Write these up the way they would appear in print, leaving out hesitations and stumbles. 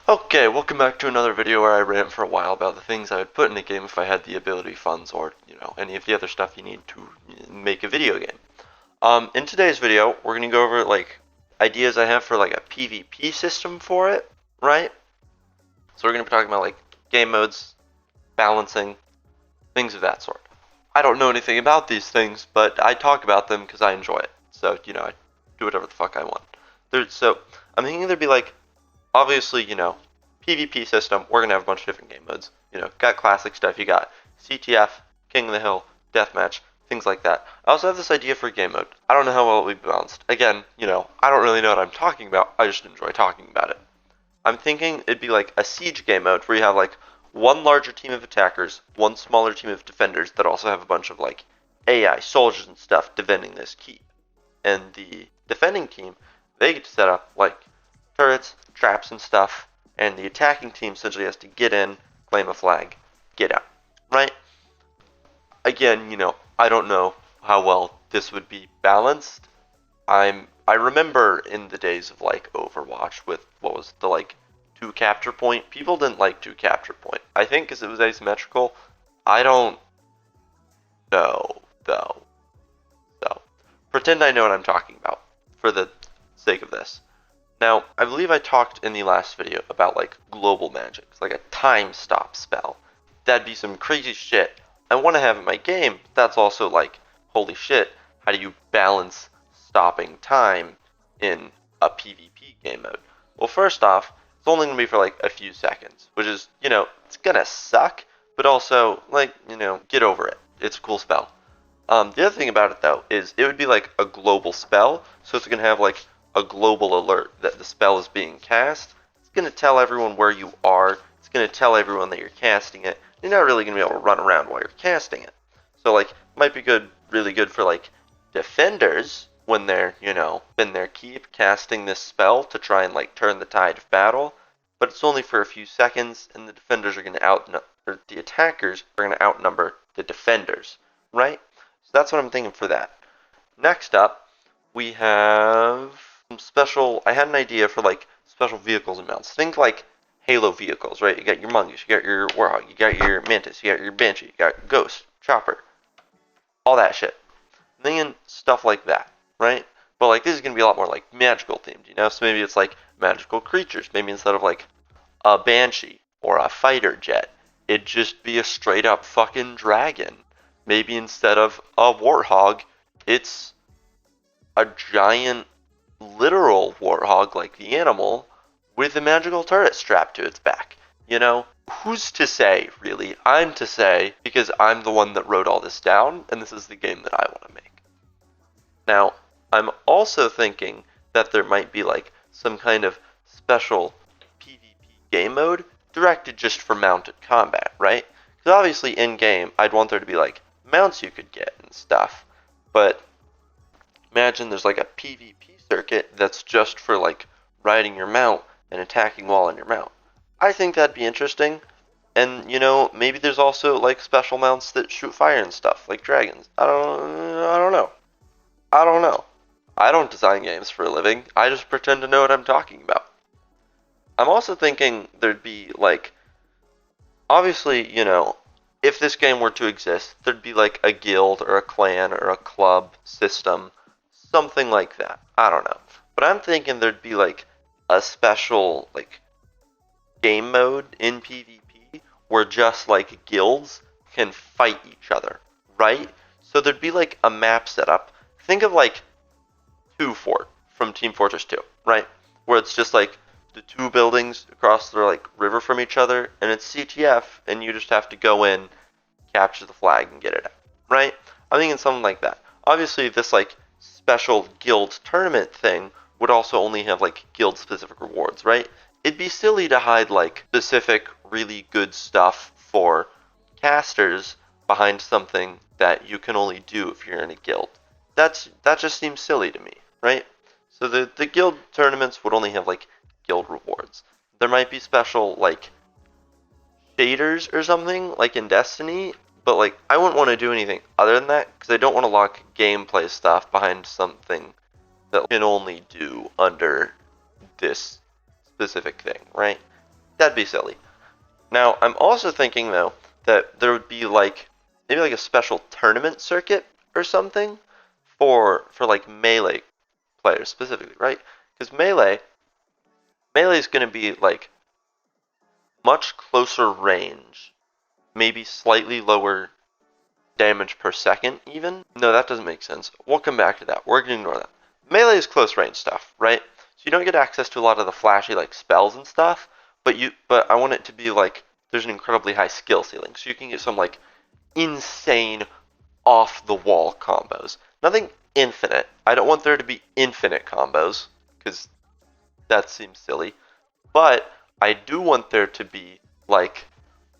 Okay, welcome back to another video where I rant for a while about the things I would put in a game if I had the ability, funds, or, any of the other stuff you need to make a video game. In today's video, we're going to go over, ideas I have for, a PvP system for it, right? So we're going to be talking about, game modes, balancing, things of that sort. I don't know anything about these things, but I talk about them because I enjoy it. So, I do whatever the fuck I want. So, I'm thinking there'd be, obviously, PvP system, we're going to have a bunch of different game modes. Got classic stuff. You got CTF, King of the Hill, Deathmatch, things like that. I also have this idea for game mode. I don't know how well it'll be balanced. Again, I don't really know what I'm talking about. I just enjoy talking about it. I'm thinking it'd be like a siege game mode where you have one larger team of attackers, one smaller team of defenders that also have a bunch of AI soldiers and stuff defending this keep. And the defending team, they get to set up turrets, traps, and stuff, and the attacking team essentially has to get in, claim a flag, get out. Right? Again, I don't know how well this would be balanced. I remember in the days of Overwatch with what was the two capture point. People didn't like two capture point. I think because it was asymmetrical. I don't know though. So pretend I know what I'm talking about for the sake of this. Now, I believe I talked in the last video about global magics, like a time stop spell. That'd be some crazy shit I want to have in my game, but that's also holy shit, how do you balance stopping time in a PvP game mode? Well, first off, it's only going to be for a few seconds, which is, it's going to suck, but also, get over it. It's a cool spell. The other thing about it, though, is it would be a global spell, so it's going to have a global alert that the spell is being cast. It's going to tell everyone where you are. It's going to tell everyone that you're casting it. You're not really going to be able to run around while you're casting it. So, might be good, really good for, defenders when they're, in their keep casting this spell to try and, turn the tide of battle. But it's only for a few seconds, and the defenders are going to or the attackers are going to outnumber the defenders, right? So that's what I'm thinking for that. Next up, we have some special. I had an idea for special vehicles and mounts. Think Halo vehicles, right? You got your Mongoose, you got your Warhog, you got your Mantis, you got your Banshee, you got Ghost, Chopper, all that shit. Thinking stuff like that, right? But this is gonna be a lot more magical themed, So maybe it's magical creatures. Maybe instead of a Banshee or a fighter jet, it'd just be a straight up fucking dragon. Maybe instead of a Warthog, it's a giant literal warthog like the animal with a magical turret strapped to its back. Who's to say, really? I'm to say because I'm the one that wrote all this down, and this is the game that I want to make. Now, I'm also thinking that there might be some kind of special PvP game mode directed just for mounted combat, right? Because obviously in game, I'd want there to be mounts you could get and stuff, but imagine there's a PvP circuit that's just for riding your mount and attacking while on your mount. I think that'd be interesting. And maybe there's also special mounts that shoot fire and stuff, like dragons. I don't know. I don't know. I don't design games for a living. I just pretend to know what I'm talking about. I'm also thinking there'd be obviously, if this game were to exist, there'd be a guild or a clan or a club system, something like that. I don't know. But I'm thinking there'd be a special game mode in PvP where just guilds can fight each other, right? So there'd be a map setup. Think of 2 Fort from Team Fortress 2, right? Where it's just the two buildings across the river from each other, and it's CTF, and you just have to go in, capture the flag, and get it out, right? I'm thinking something like that. Obviously, this special guild tournament thing would also only have guild specific rewards, right? It'd be silly to hide specific really good stuff for casters behind something that you can only do if you're in a guild. That just seems silly to me, right? So the guild tournaments would only have guild rewards. There might be special shaders or something in Destiny, but I wouldn't want to do anything other than that because I don't want to lock gameplay stuff behind something that can only do under this specific thing, right? That'd be silly. Now, I'm also thinking though that there would be like maybe like a special tournament circuit or something for like melee players specifically, right? Because melee is going to be like much closer range, maybe slightly lower damage per second even. No, that doesn't make sense. We'll come back to that. We're going to ignore that. Melee is close range stuff, right? So you don't get access to a lot of the flashy like spells and stuff, but I want it to be like there's an incredibly high skill ceiling. So you can get some like insane off the wall combos. Nothing infinite. I don't want there to be infinite combos cuz that seems silly. But I do want there to be like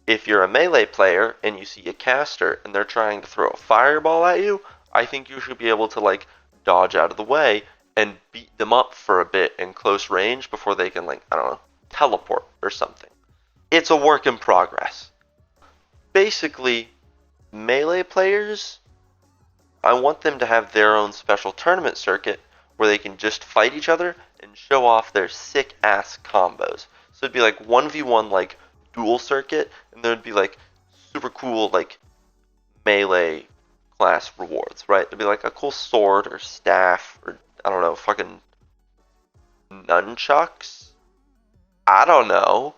if you're a melee player and you see a caster and they're trying to throw a fireball at you, I think you should be able to like dodge out of the way and beat them up for a bit in close range before they can like, I don't know, teleport or something. It's a work in progress. Basically, melee players, I want them to have their own special tournament circuit where they can just fight each other and show off their sick ass combos. So it'd be like 1v1 like dual circuit, and there'd be like super cool like melee class rewards, right? There'd be like a cool sword or staff or I don't know, fucking nunchucks. I don't know.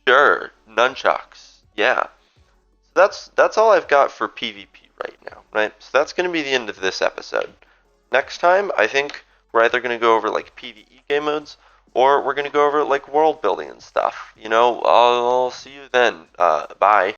Sure, nunchucks. Yeah. So that's all I've got for PvP right now, right? So that's going to be the end of this episode. Next time, I think we're either going to go over like PvE game modes or we're going to go over like world building and stuff. You know, I'll see you then. Bye.